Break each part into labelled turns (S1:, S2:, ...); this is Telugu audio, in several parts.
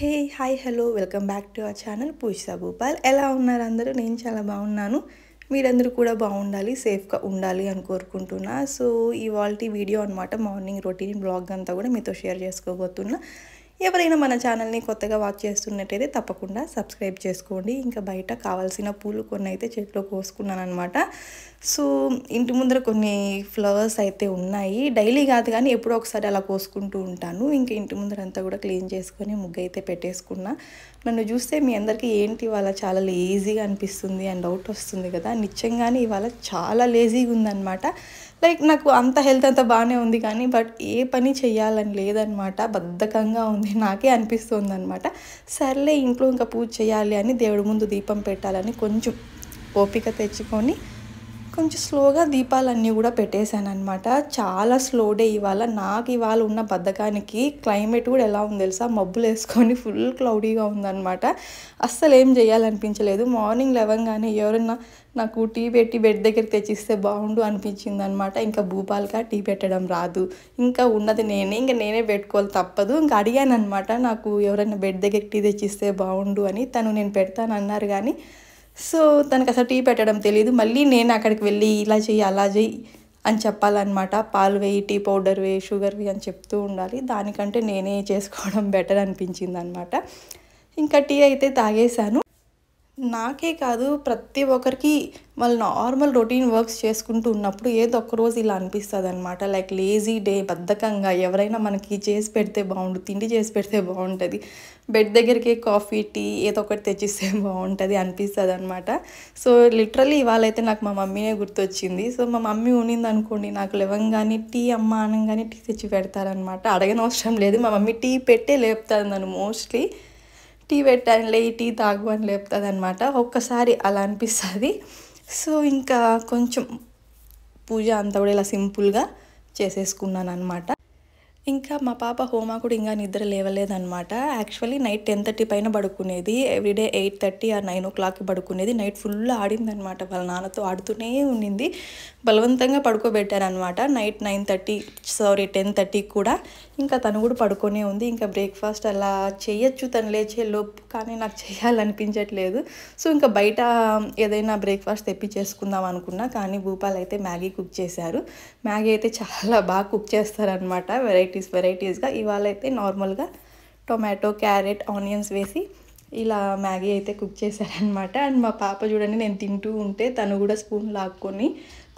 S1: Hey hi hello welcome back to our channel Poojitha Bhupal. ఎలా ఉన్నారు అందరూ? నేను చాలా బాగున్నాను. మీరందరూ కూడా బాగుండాలి, సేఫ్గా ఉండాలి అని కోరుకుంటున్నా. సో ఇవాల్టి వీడియో అనమాట, మార్నింగ్ రొటీన్ బ్లాగ్ అంతా కూడా మీతో షేర్ చేసుకోబోతున్నా. ఎవరైనా మన ఛానల్ని కొత్తగా వాచ్ చేస్తున్నట్టయితే తప్పకుండా సబ్స్క్రైబ్ చేసుకోండి. ఇంకా బయట కావాల్సిన పూలు కొన్ని అయితే చెట్లో కోసుకున్నాను అనమాట. సో ఇంటి ముందర కొన్ని ఫ్లవర్స్ అయితే ఉన్నాయి. డైలీ కాదు కానీ ఎప్పుడో ఒకసారి అలా కోసుకుంటూ ఉంటాను. ఇంకా ఇంటి ముందర అంతా కూడా క్లీన్ చేసుకొని ముగ్గు అయితే పెట్టేసుకున్నా. నన్ను చూస్తే మీ అందరికీ ఏంటి ఇవాళ చాలా లేజీగా అనిపిస్తుంది అని డౌట్ వస్తుంది కదా. నిజంగానే ఇవాళ చాలా లేజీగా ఉందన్నమాట. లైక్ నాకు అంత హెల్త్ అంతా బాగానే ఉంది కానీ బట్ ఏ పని చేయాలని లేదనమాట. బద్ధకంగా ఉంది, నాకే అనిపిస్తుంది అనమాట. సర్లే ఇంట్లో ఇంకా పూజ చేయాలి అని, దేవుడి ముందు దీపం పెట్టాలని కొంచెం ఓపిక తెచ్చుకొని కొంచెం స్లోగా దీపాలన్నీ కూడా పెట్టేశాను అనమాట. చాలా స్లో డే ఇవాళ. నాకు ఇవాళ ఉన్న బద్ధకానికి క్లైమేట్ కూడా ఎలా ఉంది తెలుసా, మబ్బులు వేసుకొని ఫుల్ క్లౌడీగా ఉందన్నమాట. అస్సలు ఏం చేయాలనిపించలేదు. మార్నింగ్ లేవగానే ఎవరన్నా నాకు టీ పెట్టి బెడ్ దగ్గర తెచ్చిస్తే బాగుండు అనిపించింది అనమాట. ఇంకా భూపాల్గా టీ పెట్టడం రాదు, ఇంకా ఉన్నది నేనే పెట్టుకోవాలి తప్పదు. ఇంకా అడిగాను అనమాట, నాకు ఎవరైనా బెడ్ దగ్గర టీ తెచ్చిస్తే బాగుండు అని. తను నేను పెడతాను అన్నారు కానీ సో తనకు అసలు టీ పెట్టడం తెలియదు. మళ్ళీ నేను అక్కడికి వెళ్ళి ఇలా చెయ్యి అలా చెయ్యి అని చెప్పాలన్నమాట. పాలు వేయి, టీ పౌడర్ వేయి, షుగర్ వేయి అని చెప్తూ ఉండాలి. దానికంటే నేనే చేసుకోవడం బెటర్ అనిపించింది అనమాట. ఇంకా టీ అయితే తాగేశాను. నాకే కాదు, ప్రతి ఒక్కరికి వాళ్ళు నార్మల్ రొటీన్ వర్క్స్ చేసుకుంటూ ఉన్నప్పుడు ఏదో ఒక్కరోజు ఇలా అనిపిస్తుంది అనమాట. లైక్ లేజీ డే, బద్ధకంగా. ఎవరైనా మనకి చేసి పెడితే బాగుండు, తిండి చేసి పెడితే బాగుంటుంది, బెడ్ దగ్గరికి కాఫీ టీ ఏదో ఒకటి తెచ్చిస్తే బాగుంటుంది అనిపిస్తుంది అనమాట. సో లిటరల్లీ ఇవాళైతే నాకు మా మమ్మీనే గుర్తొచ్చింది. సో మా మమ్మీ ఉనింది అనుకోండి, నాకు లేవంగానే టీ అమ్మ అనగానే టీ తెచ్చి పెడతారనమాట. అడగనవసరం లేదు, మా మమ్మీ టీ పెట్టే లేపుతుంది నన్ను. మోస్ట్లీ టీ పెట్టానులే, టీ తాగు అని లేపుతుంది అనమాట. ఒక్కసారి అలా అనిపిస్తుంది. సో ఇంకా కొంచెం పూజ అంతా కూడా ఇలా సింపుల్గా చేసేసుకున్నాను అనమాట. ఇంకా మా పాప హోమా కూడా ఇంకా నిద్ర లేవలేదనమాట. యాక్చువల్లీ నైట్ 10:30 పైన పడుకునేది. ఎవ్రీడే 8:30 ఆర్ 9 o'clockకి పడుకునేది. నైట్ ఫుల్ ఆడిందనమాట, వాళ్ళ నాన్నతో ఆడుతూనే ఉండింది. బలవంతంగా పడుకోబెట్టారనమాట. నైట్ 10:30 కూడా. ఇంకా తను కూడా పడుకొనే ఉంది. ఇంకా బ్రేక్ఫాస్ట్ అలా చేయొచ్చు తను లేచే లోపు, కానీ నాకు చేయాలనిపించట్లేదు. సో ఇంకా బయట ఏదైనా బ్రేక్ఫాస్ట్ తెప్పించేసుకుందాం అనుకున్నా, కానీ భూపాల్ అయితే మ్యాగీ కుక్ చేశారు. మ్యాగీ అయితే చాలా బాగా కుక్ చేస్తారనమాట, వెరైటీస్గా. ఇవాళ అయితే నార్మల్గా టొమాటో, క్యారెట్, ఆనియన్స్ వేసి ఇలా మ్యాగీ అయితే కుక్ చేశారనమాట. అండ్ మా పాప చూడండి, నేను తింటూ ఉంటే తను కూడా స్పూన్ లాక్కొని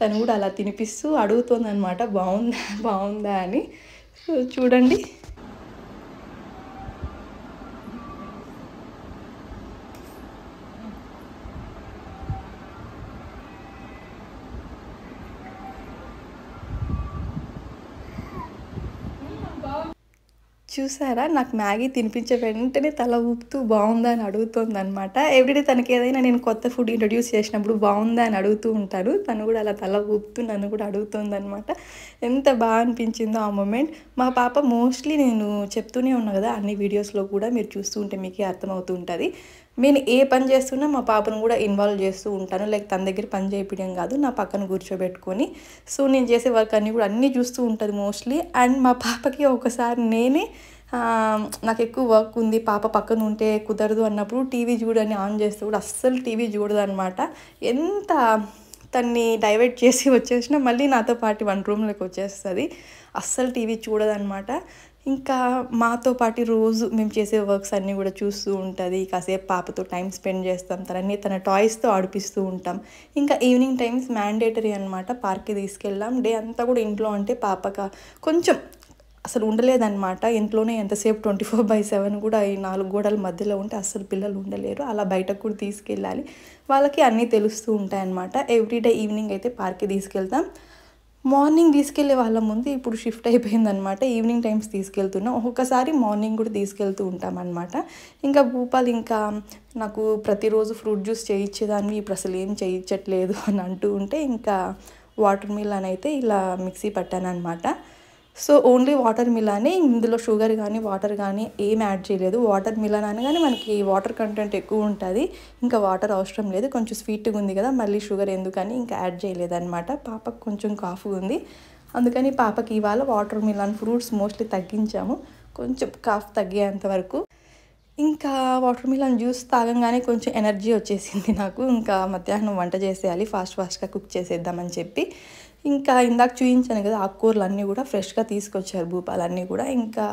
S1: తను కూడా అలా తినిపిస్తూ అడుగుతుందనమాట, బాగుందా అని. సో చూడండి, చూసారా, నాకు మ్యాగీ తినిపించే వెంటనే తల ఊపుతూ బాగుందా అని అడుగుతుంది అనమాట. ఎవ్రీడే తనకి ఏదైనా నేను కొత్త ఫుడ్ ఇంట్రడ్యూస్ చేసినప్పుడు బాగుందా అని అడుగుతూ ఉంటాను. తను కూడా అలా తల ఊపుతూ నన్ను కూడా అడుగుతుంది అనమాట. ఎంత బాగా అనిపించిందో ఆ మూమెంట్. మా పాప మోస్ట్లీ, నేను చెప్తూనే ఉన్నా కదా, అన్ని వీడియోస్లో కూడా మీరు చూస్తూ ఉంటే మీకే అర్థమవుతూ ఉంటుంది. నేను ఏ పని చేస్తున్నా మా పాపను కూడా ఇన్వాల్వ్ చేస్తూ ఉంటాను. లైక్ తన దగ్గర పని చేయడం కాదు, నా పక్కన కూర్చోబెట్టుకొని. సో నేను చేసే వర్క్ అన్నీ కూడా అన్నీ చూస్తూ ఉంటుంది మోస్ట్లీ. అండ్ మా పాపకి ఒకసారి నేనే నాకు ఎక్కువ వర్క్ ఉంది, పాప పక్కన ఉంటే కుదరదు అన్నప్పుడు టీవీ చూడని ఆన్ చేస్తే కూడా అస్సలు టీవీ చూడదు అనమాట. ఎంత తన్ని డైవర్ట్ చేసి వచ్చేసినా మళ్ళీ నాతో పాటు 1 రూమ్లోకి వచ్చేస్తుంది. అస్సలు టీవీ చూడదనమాట. ఇంకా మాతో పాటు రోజు మేము చేసే వర్క్స్ అన్నీ కూడా చూస్తూ ఉంటుంది. కాసేపు పాపతో టైం స్పెండ్ చేస్తాం, తన టాయ్స్తో ఆడిపిస్తూ ఉంటాం. ఇంకా ఈవినింగ్ టైమ్స్ మ్యాండేటరీ అనమాట, పార్క్కి తీసుకెళ్ళాం. డే అంతా కూడా ఇంట్లో అంటే పాపక కొంచెం అసలు ఉండలేదన్నమాట. ఇంట్లోనే ఎంతసేపు 24/7 కూడా ఈ 4 గోడల మధ్యలో ఉంటే అస్సలు పిల్లలు ఉండలేరు. అలా బయటకు కూడా తీసుకెళ్ళాలి, వాళ్ళకి అన్నీ తెలుస్తూ ఉంటాయన్నమాట. ఎవ్రీడే ఈవినింగ్ అయితే పార్క్కి తీసుకెళ్తాం. మార్నింగ్ తీసుకెళ్లే వాళ్ళ ముందు ఇప్పుడు షిఫ్ట్ అయిపోయిందనమాట, ఈవినింగ్ టైమ్స్ తీసుకెళ్తున్నాం. ఒక్కొక్కసారి మార్నింగ్ కూడా తీసుకెళ్తూ ఉంటాం అనమాట. ఇంకా భూపాల్ ఇంకా నాకు ప్రతిరోజు ఫ్రూట్ జ్యూస్ చేయించేదాన్ని, ఇప్పుడు అసలు ఏం చేయించట్లేదు అని అంటూ ఉంటే ఇంకా వాటర్ మిలన్ అయితే ఇలా మిక్సీ పట్టానమాట. సో ఓన్లీ వాటర్ మిలానే, ఇందులో షుగర్ కానీ వాటర్ కానీ ఏం యాడ్ చేయలేదు. వాటర్ మిలన్ అనగానే మనకి వాటర్ కంటెంట్ ఎక్కువ ఉంటుంది, ఇంకా వాటర్ అవసరం లేదు. కొంచెం స్వీట్గా ఉంది కదా, మళ్ళీ షుగర్ ఎందుకని ఇంకా యాడ్ చేయలేదన్నమాట. పాపకు కొంచెం కాఫ్ ఉంది, అందుకని పాపకి ఇవాళ వాటర్ మిలన్ ఫ్రూట్స్ మోస్ట్లీ తగ్గించాము, కొంచెం కాఫ్ తగ్గేంత వరకు. ఇంకా వాటర్ మిలన్ జ్యూస్ తాగంగానే కొంచెం ఎనర్జీ వచ్చేసింది నాకు. ఇంకా మధ్యాహ్నం వంట చేసేయాలి, ఫాస్ట్‌గా కుక్ చేసేద్దామని చెప్పి. ఇంకా ఇందాక చూయించాను కదా! ఆకుకూరలన్నీ కూడా ఫ్రెష్‌గా తీసుకొచ్చారు భూపాలన్నీ కూడా. ఇంకా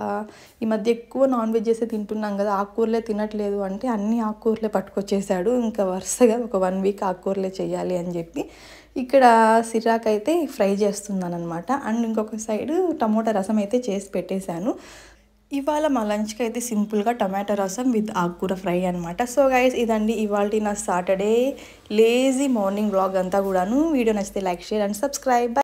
S1: ఈ మధ్య ఎక్కువ నాన్ వెజ్జెసే తింటున్నాం కదా! ఆకుకూరలే తినట్లేదు అంటే అన్ని ఆకుకూరలే పట్టుకొచ్చేసాడు. ఇంకా వరుసగా ఒక 1 వీక్ ఆకుకూరలే చేయాలి అని చెప్పి. ఇక్కడ సిర్రాకైతే ఫ్రై చేస్తున్నాననమాట. అండ్ ఇంకొక సైడు టమోటా రసం అయితే చేసి పెట్టేశాను. ఇవాళ మా లంచ్‌కి అయితే సింపుల్‌గా టమాటా రసం విత్ ఆకుకూర ఫ్రై అనమాట. సో గైస్ ఇదండి ఇవాల్టి నా సాటర్డే లేజీ మార్నింగ్ వ్లాగ్ అంతా కూడాను. వీడియో నచ్చితే లైక్, షేర్ అండ్ సబ్స్క్రైబ్.